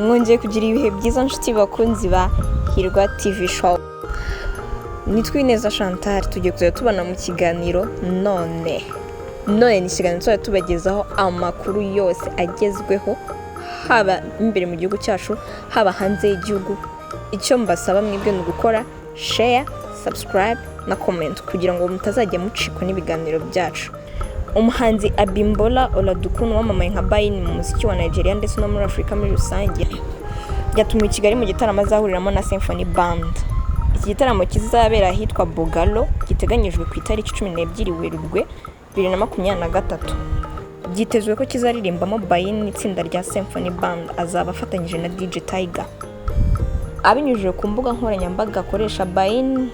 mwongeye kugira ibihe byiza nshuti bakunzi ba Hirwa TV show. Nitwa Ineza Chantal, tugiye kuzajya tubana mu kiganiro none ni ikiganiro tuzajya tubagezaho amakuru yose agezweho haba imbere mu gihugu cyacu haba hanze y'igihugu. Icyo mbasaba mwebwe ni gukora share, subscribe na comment kugira ngo mutazajya mucikwa n'ibiganiro byacu. Umuhanzi Abimbola Oladokun wamamaye nka Bayin mu muziki wa Nigeria ndetse no muri Afrika muri rusange yatumiwe i Kigali mu gitaramo azahuriramo na Symphony Band. Iki gitaramo kizabera ahitwa Bugalo giteganyijwe ku itariki 12 Werurwe 2023. Byitezwe ko kizaririmbamo Bayin n'itsinda rya Symphony Band azaba afatanyije na DJ Tiger. Abinyujije ku mbuga nkoranyambaga akoresha, Bayin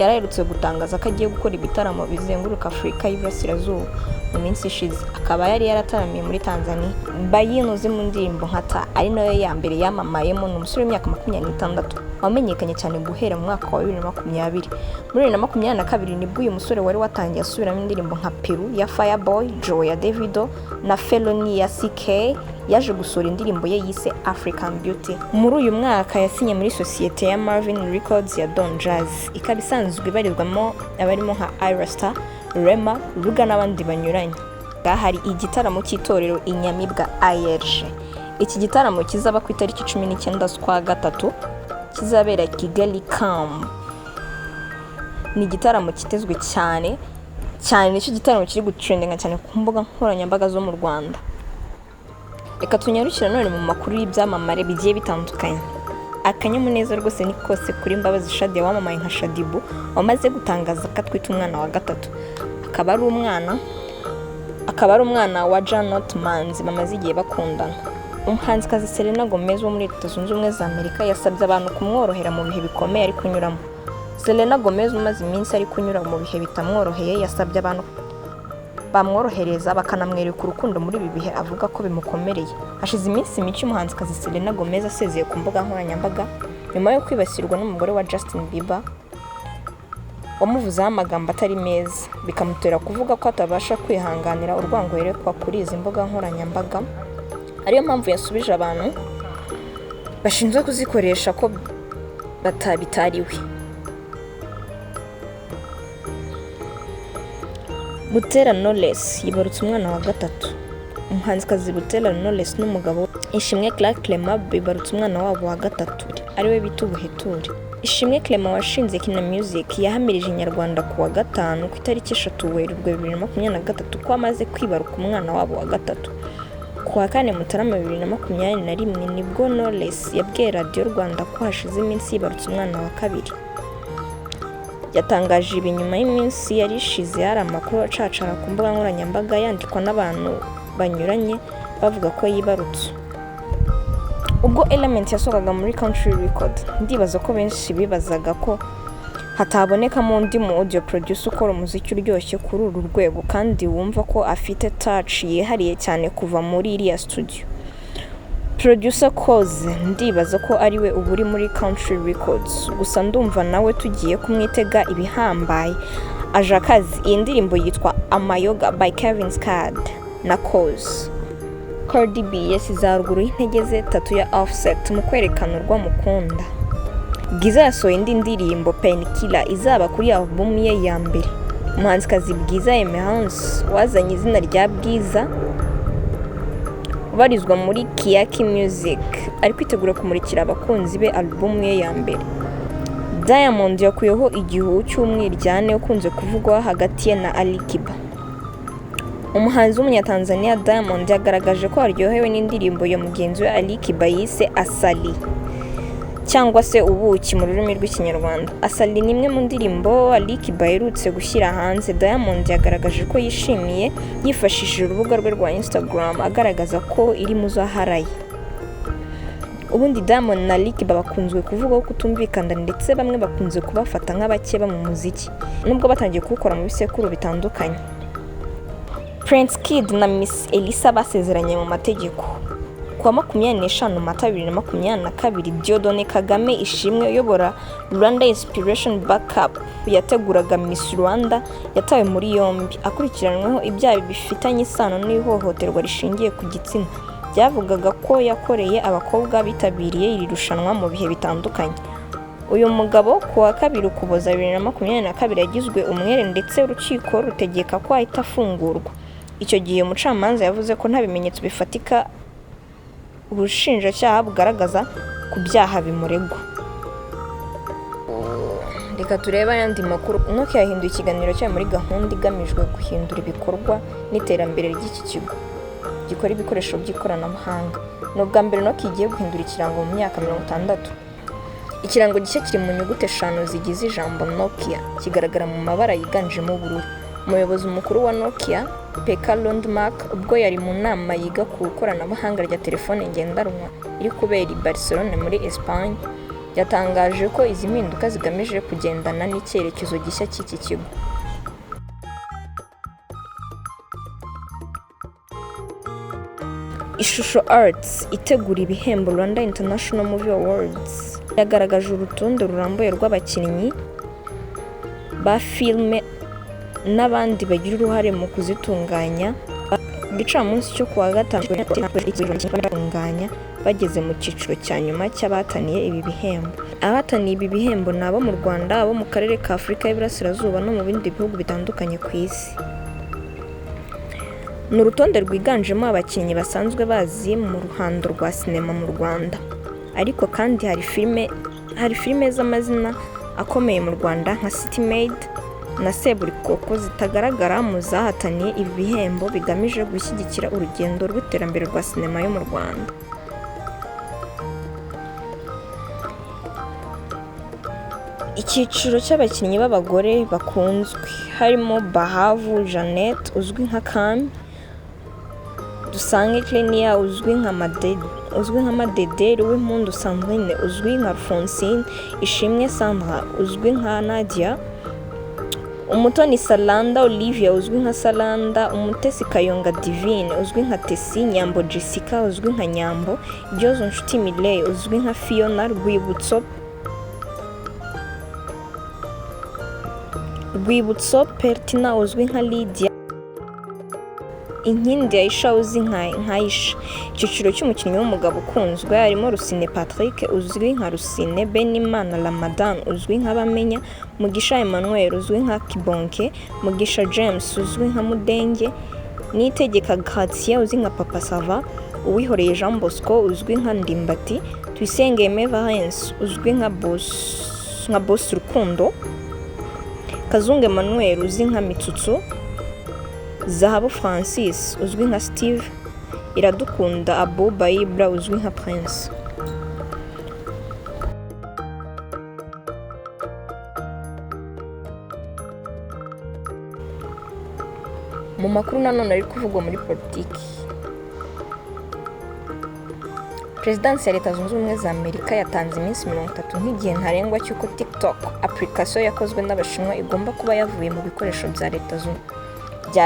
yaraherutse gutangaza ko agiye gukora ibitaramo bizenguruka Afurika y'Iburasirazuba mu minsi ishize. Akaba yari yarataramiye muri Tanzania. Bayin uzi mu ndirimbo nkata ari nayo ya mbere yamamayemo ni umusore w'imyaka 26 wamenyekanye cyane guhera mu mwaka wa 2020. Muri 2022 nibwo uyu musore wari watangiye asubiramo indirimbo nka Peru ya Fireboy, Joe ya Davido na Felony ya CK. Yaje gusura indirimbo ye yise African Beauty. Muri uyu mwaka yasinye muri sosiyete ya Marvin Records ya Don Jazz, ikaba isanzwe ibarizwamo abarimo nka Ira Star, Rema, Ruga n'abandi banyuranye. Hari igitaramo cy'itorero Inyamibwa ARG. Iki gitaramo kizaba ku itariki 19 z'ukwa gatatu kizabera Kigali Camp. Ni igitaramo kitezwe cyane nicyo gitaramo kiri gutrendinga cyane ku mbuga nkoranyambaga zo mu Rwanda. Reka tunyarukira none mu makuru y'ibyamamare bigiye bitandukanye. Akanyamuneza rwose ni kose kuri Mbabazi Shadia wamamaye nka Shadibu wamaze gutangaza ko atwite umwana wa gatatu. Akaba ari umwana wa Janot Manzi bamaze igihe bakundana. Umuhanzikazi Selena Gomez wo muri Leta Zunze Ubumwe za Amerika yasabye abantu kumworohera mu bihe bikomeye ari kunyuramo. Selena Gomez umaze iminsi ari kunyura mu bihe bitamworoheye yasabye abantu bamworohereza bakanamwereka urukundo muri ibi bihe avuga ko bimukomereye. Hashize iminsi mike umuhanzikazi Selena Gomez asezeye ku mbuga nkoranyambaga nyuma yo kwibasirwa n'umugore wa Justin Bieber wamuvuzeho amagambo atari meza, bikamutera kuvuga ko atabasha kwihanganira urwango yerekwa kuri izi mbuga nkoranyambaga. Ariyo mpamvu yasubije abantu bashinzwe kuzikoresha ko batabitariwe. Butera Knowless yibarutse umwana wa gatatu. Umuhanzikazi Butera Knowless n'umugabo Ishimwe Clark Clement bibarutse umwana wabo wa gatatu ariwe bita Ubuheture. Ishimwe Clement washinze Kina Music yahamirije Inyarwanda ku wa gatanu ku itariki 3 Werurwe 2023 ko amaze kwibaruka umwana wabo wa gatatu. Ku wa 4 Mutarama 2021 nibwo Knowless yabwiye Radio Rwanda ko hashize iminsi yibarutse umwana wa kabiri. Yatangaje ibi nyuma y'iminsi yari ishize hari amakuru acacara ku mbuga nkoranyambaga yandikwa n'abantu banyuranye bavuga ko yibarutse. Ubwo Element yasohokaga muri Country Record, ndibaza ko benshi bibazaga ko hatabonekamo undi mu audio producer ukora umuziki uryoshye kuri uru rwego kandi wumva ko afite touch yihariye cyane kuva muri iriya studio. Producer Koze ndibaza ko ariwe uburi muri Country Records, gusa ndumva nawe tugiye kumwitega ibihambaye. Aje akazi. Iyi ndirimbo yitwa Amayoga by Kevin Scad na Koze. Cardi B yasize haruguru y'intege ze tatu ya Offset mu kwerekana urwamukunda. Bwiza yasohoye indi ndirimbo Painkiller izaba kuri album ye ya mbere. Umuhanzikazi Bwiza Emerance wazanye izina rya Bwiza ubarizwa muri Kiyaki Music ari kwitegura kumurikira abakunzi be album ye ya mbere. Diamond yakuyeho igihu cy'umwiryane ukunze kuvugwa hagati ye na Ali Kiba. Umuhanzi w'Umunyatanzania Diamond yagaragaje ko aryohewe n'indirimbo ya mugenzi we Ali Kiba yise Asali cyangwa se ubuki mu rurimi rw'Ikinyarwanda. Asali ni imwe mu ndirimbo Ali Kiba yerutse gushyira hanze. Diamond yagaragaje ko yishimiye yifashishije urubuga rwe rwa Instagram agaragaza ko iri mu zaharaye. Ubundi Diamond na Ali Kiba bakunzwe kuvuga ko kutumvikana ndetse bamwe bakunze kubafata nk'abakeba mu muziki nubwo batangiye kuwukora mu bisekuru bitandukanye. Prince Kid na Miss Elisa basezeranye mu mategeko. Kuwa 25 Mata 2022 Dieudonné Kagame Ishimwe uyobora Rwanda Inspiration Backup yateguraga Miss Rwanda yatawe muri yombi akurikiranweho ibyaha bifitanye isano n'ihohoterwa rishingiye ku gitsina byavugaga ko yakoreye abakobwa bitabiriye iri rushanwa mu bihe bitandukanye. Uyu mugabo ku wa 2 Ukuboza 2022 yagizwe umwere ndetse urukiko rutegeka ko ahita afungurwa. Icyo gihe umucamanza yavuze ko nta bimenyetso bifatika ubushinjacyaha bugaragaza ku byaha bimuregwa. Reka turebe ayandi makuru. Nokia yahinduye ikiganiro cyayo muri gahunda igamijwe guhindura ibikorwa n'iterambere ry'iki kigo gikora ibikoresho by'ikoranabuhanga. Ni ubwa mbere Nokia igiye guhindura ikirango mu myaka 60. Ikirango gishya kiri mu nyuguti 5 zigize ijambo Nokia, kigaragara mu mabara yiganjemo ubururu. Umuyobozi mukuru wa Nokia, Pekka Lundmark, ubwo yari mu nama yiga ku ikoranabuhanga rya telefone ngendanwa iri kubera i Barcelona muri Espagne, yatangaje ko izi mpinduka zigamije kugendana n'icyerekezo gishya cy'iki kigo. Ishusho Arts itegura ibihembo Rwanda International Movie Awards yagaragaje urutonde rurambuye rw'abakinnyi ba filime n'abandi bagira uruhare mu kuzitunganya. Gicamunsi cyo kuwa 5 batunganya bageze mu cyiciro cya nyuma cy'abataniye ibi bihembo. Abataniye ibi bihembo ni abo mu Rwanda, abo mu karere ka Afurika y'Iburasirazuba no mu bindi bihugu bitandukanye ku isi. Ni urutonde rwiganjemo abakinnyi basanzwe bazi mu ruhando rwa sinema mu Rwanda, ariko kandi hari filime z'amazina akomeye mu Rwanda nka City Maid na Seburikoko zitagaragara mu zahataniye ibi bihembo bigamije gushyigikira urugendo rw'iterambere rwa sinema yo mu Rwanda. Icyiciro cy'abakinnyi b'abagore bakunzwe harimo Bahavu Jeannette uzwi nka Kami, Dusange Clenia uzwi nka Madede, Uwimpundu Sandrine uzwi nka Alphonsine, Ishimwe Sandra uzwi nka Nadia, Umutoni Salanda Olivia uzwi nka Salanda, Umutesi Kayonga Divine uzwi nka Tesi, Nyambo Jessica uzwi nka Nyambo, Byozo Nshuti Miley uzwi nka Fiona, Rwibutso Pertina uzwi nka Lydia, Inkindi Aisha uzwi nka Aisha. Icyiciro cy'umukinnyi w'umugabo ukunzwe harimo Rusine Patrick uzwi nka Rusine, Benimana Ramadan uzwi nka Bamenya, Mugisha Emmanuel uzwi nka Kibonke, Mugisha James uzwi nka Mudenge, Niyitegeka Gratien uzwi nka Papa Sava, Uwihoreye Jean Bosco uzwi nka Ndimbati, Tuyisenge Valence uzwi nka Boss Rukundo, Kazungu Emmanuel uzwi nka Mitsutsu, Zahabu Francis uzwi nka Steve, Iradukunda Abu Baibra uzwi nka Prince. Mu makuru nanone ari kuvugwa muri politiki, Perezidansi ya Leta Zunze Ubumwe za Amerika yatanze iminsi 30 nk'igihe ntarengwa cy'uko TikTok application yakozwe n'Abashinwa igomba kuba yavuye mu bikoresho bya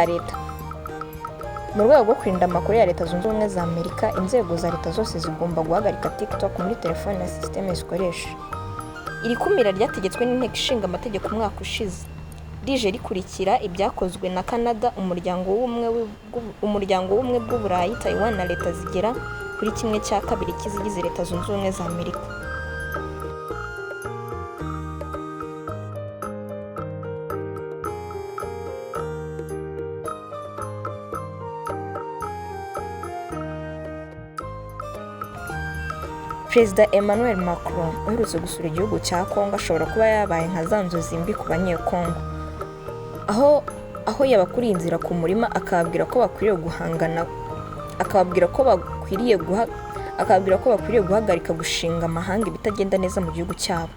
leta. Mu rwego rwo kurinda amakuru ya Leta Zunze Ubumwe za Amerika, inzego za leta zose zigomba guhagarika TikTok muri telefone na systeme zikoresha. Iri kumira ryategetswe n'Inteko Ishinga Amategeko umwaka ushize, rije rikurikira ibyakozwe na Canada, umuryango w'ubumwe bw'Uburayi, Taiwan na leta zigera kuri 1/2 cy'izigize Leta Zunze Ubumwe za Amerika. Perezida Emmanuel Macron uherutse gusura igihugu cya Congo ashobora kuba yabaye nka za nzozi mbi ku banyekongo, aho yabakuriye inzira ku murima akababwira ko bakwiriye guhagarika gushinga amahanga ibitagenda neza mu gihugu cyabo.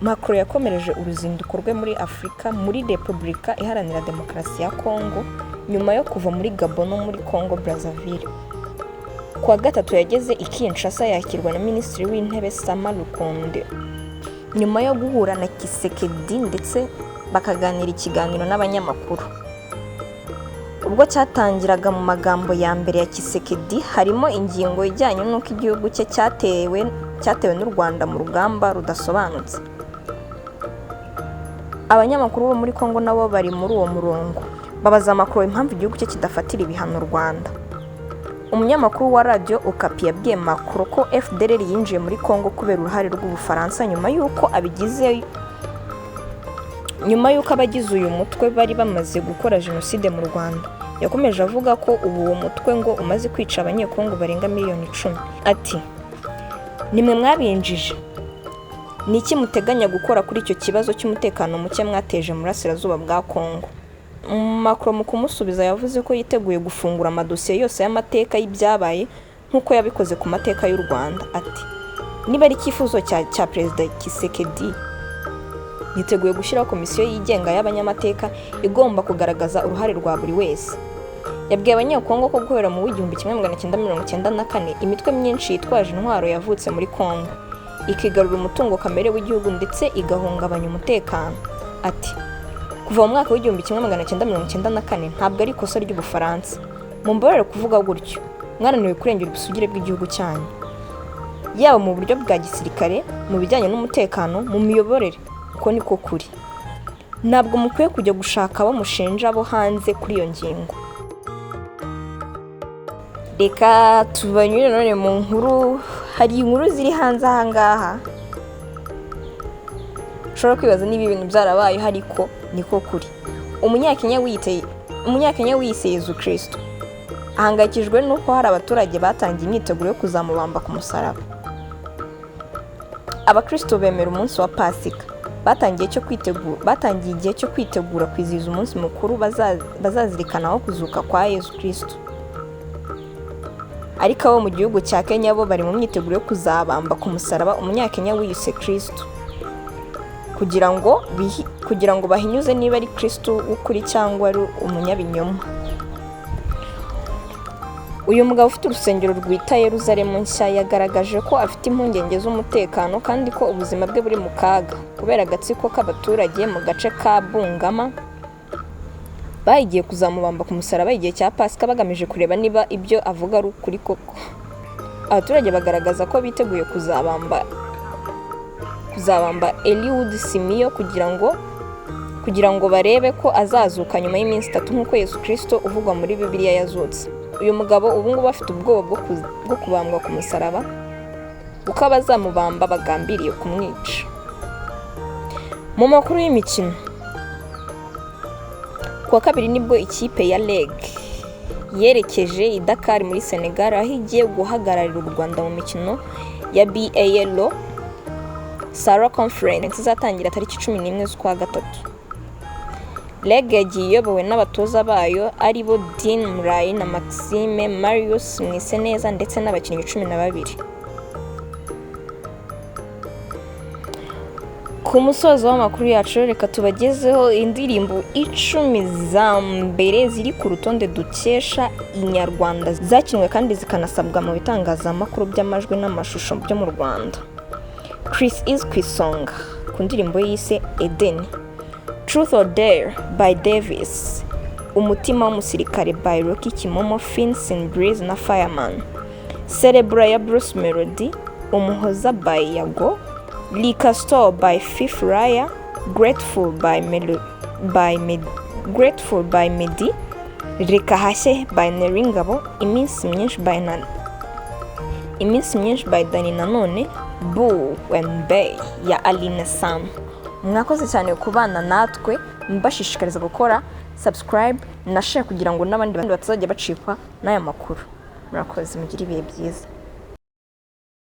Macron yakomereje uruzinduko rwe muri Afurika, muri Repubulika Iharanira Demokarasi ya Congo, nyuma yo kuva muri Gabon no muri Congo Brazzaville. Kuwa 3 yageze i Kinshasa yakirwa na Minisitiri w'Intebe Sama Lukonde, nyuma yo guhura na Tshisekedi ndetse bakaganira ikiganiro n'abanyamakuru. Ubwo cyatangiraga mu magambo ya mbere ya Tshisekedi harimo ingingo ijyanye n'uko igihugu cye cyatewe n'u Rwanda mu rugamba rudasobanutse. Abanyamakuru bo muri Congo nabo bari muri uwo murongo, babaza Macron impamvu igihugu cye kidafatira ibihano Rwanda. umunyamakuru wa radio Okapi yabwiye Macron ko FDLR yinjiye muri Congo kubera uruhare rw'Ubufaransa nyuma y'uko abagize uyu mutwe bari bamaze gukora jenoside mu Rwanda. Yakomeje avuga ko ubu uwo mutwe ngo umaze kwica abanyekongo barenga miliyoni 10. Ati nimwe mwabinjije, niki muteganya gukora kuri icyo kibazo cy'umutekano muke mwateje mu Burasirazuba bwa Kongo? Macron mu kumusubiza yavuze ko yiteguye gufungura amadosiye yose y'amateka y'ibyabaye nk'uko yabikoze ku mateka y'u Rwanda. Ati niba ari icyifuzo cya Perezida Tshisekedi, niteguye gushyiraho komisiyo yigenga y'abanyamateka igomba kugaragaza uruhare rwa buri wese. Yabwiye abanyekongo ko guhera mu 1994 imitwe myinshi yitwaje intwaro yavutse muri Kongo, ikigarura umutungo kamere w'igihugu ndetse igahungabanya umutekano. Ati kuva mu mwaka w'1994 ntabwo ari ikosa ry'Ubufaransa. Mumbabarire kuvuga gutyo, mwananiwe kurengera ubusugire bw'igihugu cyanyu, yaba mu buryo bwa gisirikare, mu bijyanye n'umutekano, mu miyoborere. Uko niko kuri. Ntabwo mukwiye kujya gushaka abo mushinja abo hanze kuri iyo ngingo. Reka tubanyure none mu nkuru. Hari inkuru ziri hanze aha ngaha ushobora kwibaza niba ibintu byarabaye, ariko niko kuri. Umunyakenya wiyise Yezu Kristo ahangayikijwe nuko hari abaturage batangiye imyiteguro yo kuzamubamba ku musaraba. Abakristo bemera umunsi wa Pasika batangiye igihe cyo kwitegura kwizihiza umunsi mukuru bazazirikanaho kuzuka kwa Yezu Kristo. Ariko abo mu gihugu cya Kenya bo bari mu myiteguro yo kuzabamba ku musaraba umunyakenya wiyise Kristo kugira ngo bahinyuze niba ari Kristo w'ukuri cyangwa ari umunyabinyoma. Uyu mugabo ufite urusengero rwita Yerusalemu nshya yagaragaje ko afite impungenge z'umutekano kandi ko ubuzima bwe buri mu kaga kubera agatsiko k'abaturage mu gace ka Bungama bagiye kuzamubamba ku musaraba igihe cya Pasika bagamije kureba niba ibyo avuga ari ukuri koko. Abaturage bagaragaza ko biteguye kuzabamba Eliud Simiyo kugira ngo barebe ko azazuka nyuma y'iminsi 3 nk'uko Yesu Kristo uvugwa muri Bibiliya yazutse. Uyu mugabo ubu ngubu afite ubwoba bwo kubambwa ku musaraba kuko abazamubamba bagambiriye kumwica. Mu makuru y'imikino, kuwa kabiri nibwo ikipe ya REG yerekeje i Dakar muri Senegal aho igiye guhagararira u Rwanda mu mikino ya BAL Sahara Conference izatangira tariki 11 z'ukwa gatatu. REG yagiye iyobowe n'abatoza bayo ari bo Dean Murayi na Maxime Marius Mwiseneza ndetse n'abakinnyi 12. Ku musozo w'amakuru yacu reka tubagezeho indirimbo 10 za mbere ziri ku rutonde dukesha Inyarwanda zakinwe kandi zikanasabwa mu bitangazamakuru by'amajwi n'amashusho byo mu Rwanda. Chris is ku isonga ku ndirimbo yise Eden, Truth or Dare by Davis, Umutima w'umusirikare by Rocky Kimomo, Finsin Breeze na Fireman, Cerebra ya Bruce Melody, Umuhoza by Yago, Lika Store by Fifth Raya, Grateful by Medi, Reka Hashye by Neringabo, Iminsi myinshi by Dani Nanone, Boo and Bay ya Aline Sam. Mwakoze cyane kubana natwe, mbashishikariza gukora subscribe na share kugira ngo n'abandi batazajya bacikwa n'aya makuru. Murakoze, mugire ibihe byiza.